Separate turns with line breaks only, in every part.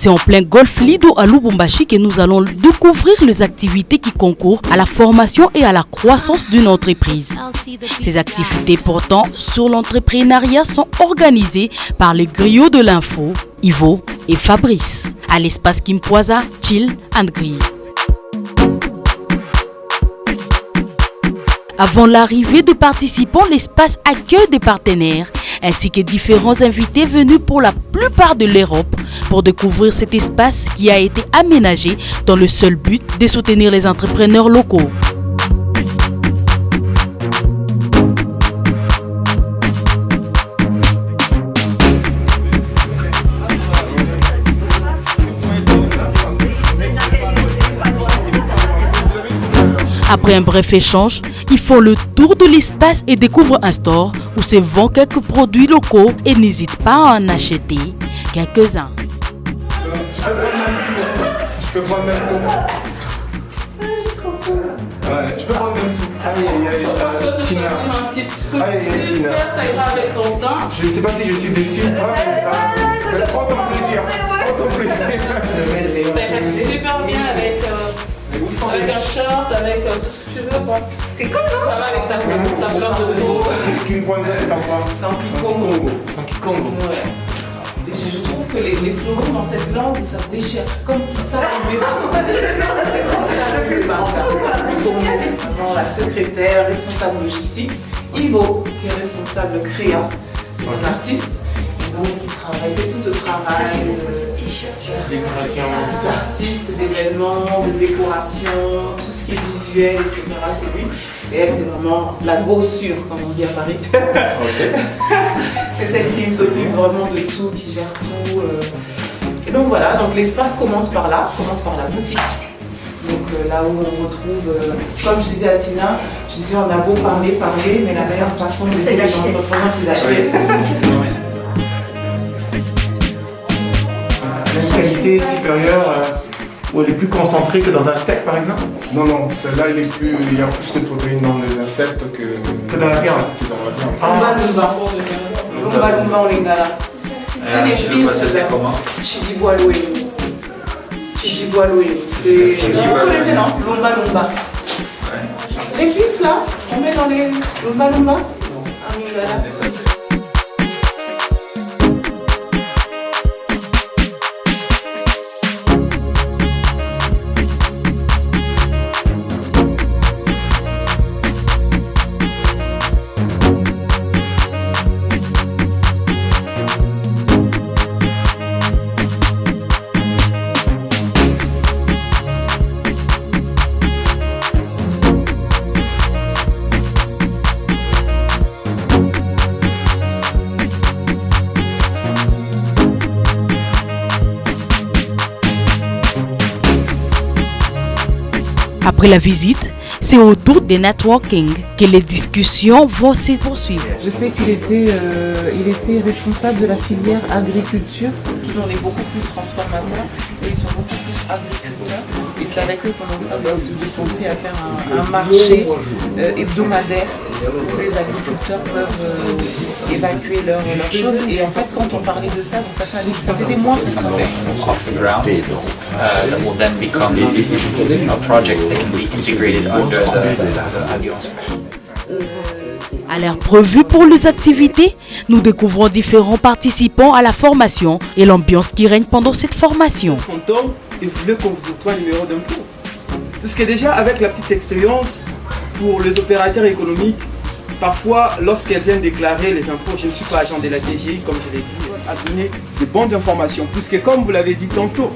C'est en plein golfe Lido à Lubumbashi que nous allons découvrir les activités qui concourent à la formation et à la croissance d'une entreprise. Ces activités portant sur l'entrepreneuriat sont organisées par les griots de l'info, Ivo et Fabrice, à l'espace Kimpoisa, Chill and Grill. Avant l'arrivée de participants, l'espace accueille des partenaires ainsi que différents invités venus pour la plupart de l'Europe pour découvrir cet espace qui a été aménagé dans le seul but de soutenir les entrepreneurs locaux. Après un bref échange, ils font le tour de l'espace et découvrent un store où se vendent quelques produits locaux et n'hésitent pas à en acheter quelques-uns.
Tu peux prendre même tout. Ouais, tu peux prendre même tout. Aïe, Tina. Aïe, Tina. Je ne sais pas si je suis déçu. Prends ton plaisir. Prends ton plaisir.
C'est super bien avec un short, avec tout ce que tu veux. C'est comme ça. Ça va avec ta short de dos.
Kimpoisa, c'est en quoi?
C'est en Kikongo.
C'est en Kikongo.
Ouais. Et je trouve que les slogans dans cette langue, ça se déchire. Comme ça, la secrétaire, responsable logistique, Ivo, qui est responsable créa, c'est un artiste. Donc, il fait tout ce travail d'artiste, d'événements, de décoration, tout ce qui est visuel, etc. C'est lui. Et elle, c'est vraiment la gossure, comme on dit à Paris. C'est celle qui s'occupe vraiment de tout, qui gère tout. Et donc voilà, donc l'espace commence par là, commence par la boutique. Donc là où on retrouve, comme je disais à Tina, je disais on a beau parler, mais la meilleure façon de dire aux entrepreneurs, c'est d'acheter.
Une qualité supérieure ou elle est plus concentrée que dans un steak par exemple?
Non, celle-là il y a plus de protéines dans les insectes que
dans la viande.
Lumba au Lingala. C'est des épices. Chidiboaloé. Chidiboaloé. Vous connaissez non? Lumba. L'épice là, on met dans les Lumba en Lingala.
Après la visite, c'est au tour des networking que les discussions vont se poursuivre.
Je sais qu'il était responsable de la filière agriculture. On est beaucoup plus transformateurs et ils sont beaucoup plus agriculteurs. Et c'est avec eux qu'on est en train de penser à faire un marché hebdomadaire où les agriculteurs peuvent évacuer leurs choses. Et en fait, quand on parlait de ça, donc ça fait des mois que ça
off the ground that will then become projects that can be integrated under the Alliance.
À l'heure prévue pour les activités, nous découvrons différents participants à la formation et l'ambiance qui règne pendant cette formation.
Fantôme, il voulait qu'on vous octroie le numéro d'impôt. Parce que déjà, avec la petite expérience, pour les opérateurs économiques, parfois, lorsqu'elles viennent déclarer les impôts, je ne suis pas agent de la DGI, comme je l'ai dit, à donner de bonnes informations. Puisque comme vous l'avez dit tantôt,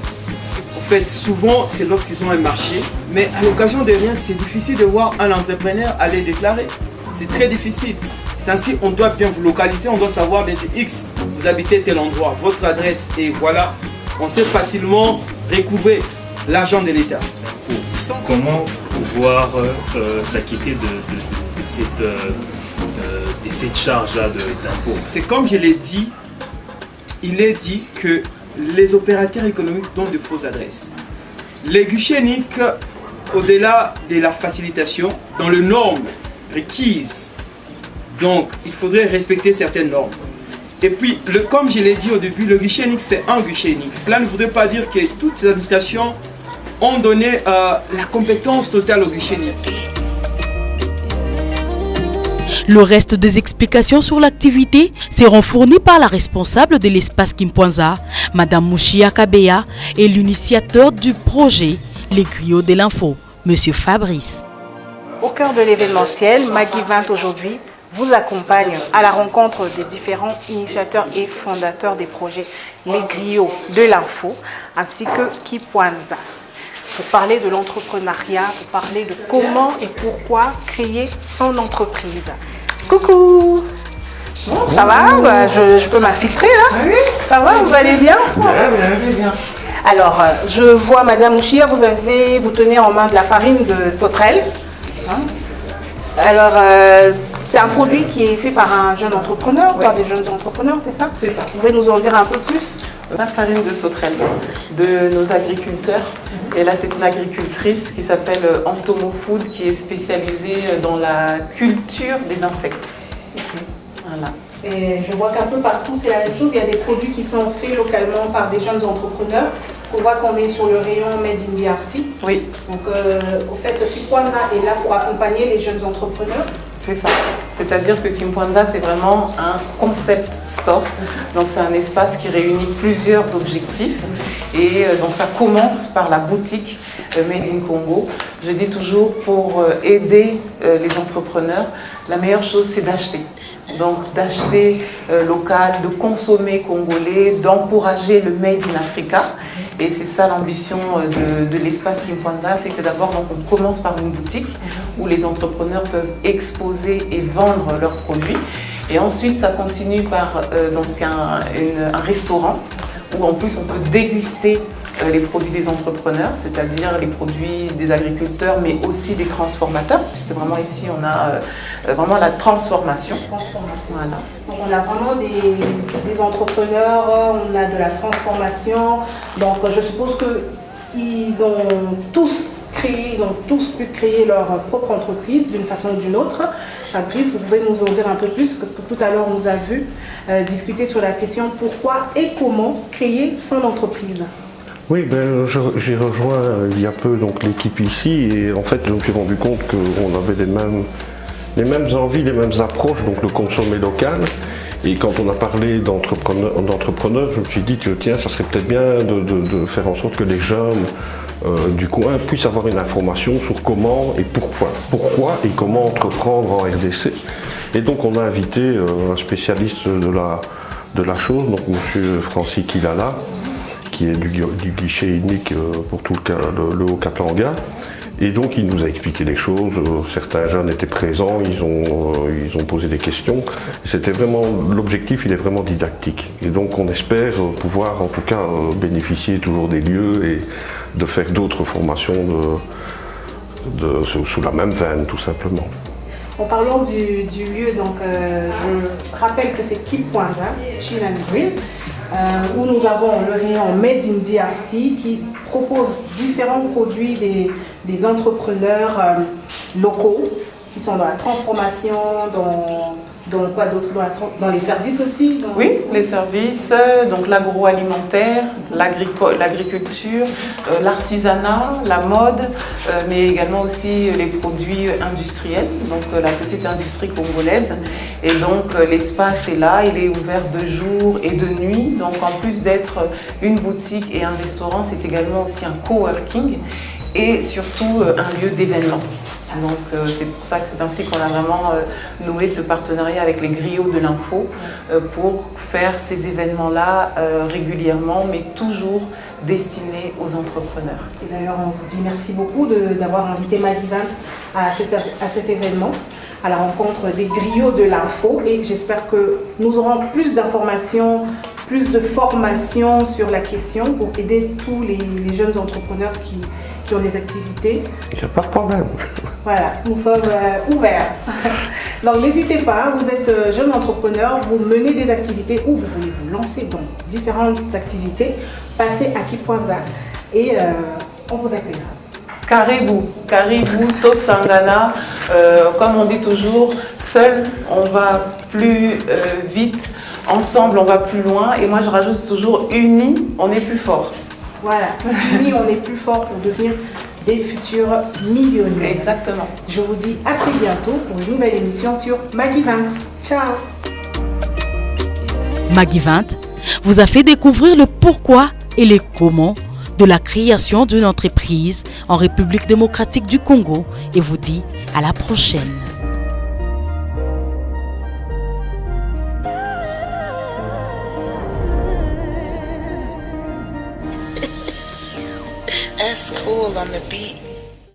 en fait, souvent, c'est lorsqu'ils ont un marché. Mais à l'occasion de rien, c'est difficile de voir un entrepreneur aller déclarer. C'est très difficile. C'est ainsi, on doit bien vous localiser, on doit savoir, bien c'est X, vous habitez tel endroit, votre adresse, et voilà, on sait facilement recouvrer l'argent de l'État.
Comment pouvoir s'acquitter de cette charge-là d'impôt?
C'est comme je l'ai dit, il est dit que les opérateurs économiques donnent de fausses adresses. Les guichets uniques, au-delà de la facilitation, dans les normes requises, donc il faudrait respecter certaines normes. Et puis, comme je l'ai dit au début, le guichet unique, c'est un guichet unique. Cela ne voudrait pas dire que toutes ces administrations ont donné la compétence totale au guichet unique.
Le reste des explications sur l'activité seront fournies par la responsable de l'espace Kimpwanza, Madame Mouchia Kabeya, et l'initiateur du projet, les griots de l'info, Monsieur Fabrice.
Au cœur de l'événementiel, Magui 20 aujourd'hui vous accompagne à la rencontre des différents initiateurs et fondateurs des projets Les Griots de l'info, ainsi que Kimpwanza, pour parler de l'entrepreneuriat, pour parler de comment et pourquoi créer son entreprise. Coucou! Ça va? Je peux m'infiltrer là? Oui. Ça va? Vous allez bien?
Bien.
Alors, je vois Madame Mouchia, vous tenez en main de la farine de sauterelle. Alors, c'est un produit qui est fait par un jeune entrepreneur, par des jeunes entrepreneurs, c'est ça?
C'est ça.
Vous pouvez nous en dire un peu plus?
La farine de sauterelle de nos agriculteurs. Et là, c'est une agricultrice qui s'appelle Antomo Food, qui est spécialisée dans la culture des insectes. Voilà.
Et je vois qu'un peu partout, c'est la même chose. Il y a des produits qui sont faits localement par des jeunes entrepreneurs. On voit qu'on est sur le rayon Made in DRC.
Oui.
Donc, au fait, Kimpwanza est là pour accompagner les jeunes entrepreneurs.
C'est ça. C'est-à-dire que Kimpwanza, c'est vraiment un concept store. Donc, c'est un espace qui réunit plusieurs objectifs. Et donc, ça commence par la boutique Made in Congo. Je dis toujours, pour aider les entrepreneurs, la meilleure chose, c'est d'acheter. Donc, d'acheter local, de consommer congolais, d'encourager le Made in Africa. Et c'est ça l'ambition de l'espace Kimpwanza, c'est que d'abord on commence par une boutique où les entrepreneurs peuvent exposer et vendre leurs produits. Et ensuite ça continue par donc un restaurant où en plus on peut déguster les produits des entrepreneurs, c'est-à-dire les produits des agriculteurs, mais aussi des transformateurs, puisque vraiment ici on a vraiment la transformation.
Voilà. Donc on a vraiment des entrepreneurs, on a de la transformation. Donc je suppose qu'ils ont tous pu créer leur propre entreprise d'une façon ou d'une autre. Fabrice, vous pouvez nous en dire un peu plus, parce que tout à l'heure on nous a vu discuter sur la question pourquoi et comment créer son entreprise.
Oui, j'ai rejoint il y a peu l'équipe ici et en fait je me suis rendu compte qu'on avait les mêmes envies, les mêmes approches, donc le consommer local. Et quand on a parlé d'entrepreneurs, je me suis dit que tiens, ça serait peut-être bien de faire en sorte que les jeunes du coin puissent avoir une information sur comment et pourquoi et comment entreprendre en RDC. Et donc on a invité un spécialiste de la chose, donc M. Francis Kilala, qui est du guichet unique pour tout le Haut-Katanga. Et donc il nous a expliqué les choses, certains jeunes étaient présents, ils ont posé des questions. C'était vraiment, l'objectif il est vraiment didactique. Et donc on espère pouvoir en tout cas bénéficier toujours des lieux et de faire d'autres formations sous la même veine tout simplement.
En parlant du lieu, donc, je rappelle que c'est Kimpwanza, Chill & Grill, où nous avons le rayon Made in DRC qui propose différents produits des entrepreneurs locaux qui sont dans la transformation, dans quoi d'autre, dans les services aussi.
Oui, les services, donc l'agroalimentaire, l'agriculture, l'artisanat, la mode, mais également aussi les produits industriels, donc la petite industrie congolaise. Et donc l'espace est là, il est ouvert de jour et de nuit. Donc en plus d'être une boutique et un restaurant, c'est également aussi un coworking et surtout un lieu d'événement. Donc c'est pour ça que c'est ainsi qu'on a vraiment noué ce partenariat avec les griots de l'info pour faire ces événements-là régulièrement, mais toujours destinés aux entrepreneurs.
Et d'ailleurs, on vous dit merci beaucoup d'avoir invité Magui 20 à cet événement, à la rencontre des griots de l'info. Et j'espère que nous aurons plus d'informations, plus de formations sur la question pour aider tous les jeunes entrepreneurs qui ont des activités.
Il n'y a pas de problème.
Voilà, nous sommes ouverts. Donc n'hésitez pas, vous êtes jeune entrepreneur, vous menez des activités ou vous voulez vous lancer dans différentes activités, passez à Kimpwanza et on vous accueillera.
Caribou Tosangana, Comme on dit toujours, seul on va plus vite, ensemble on va plus loin. Et moi je rajoute toujours unis, on est plus fort.
Voilà, unis on est plus fort pour devenir des futurs millionnaires.
Exactement.
Je vous dis à très bientôt pour une nouvelle émission sur Maggie 20. Ciao.
Maggie 20 vous a fait découvrir le pourquoi et les comment de la création d'une entreprise en République démocratique du Congo et vous dit à la prochaine.
S cool on the beat.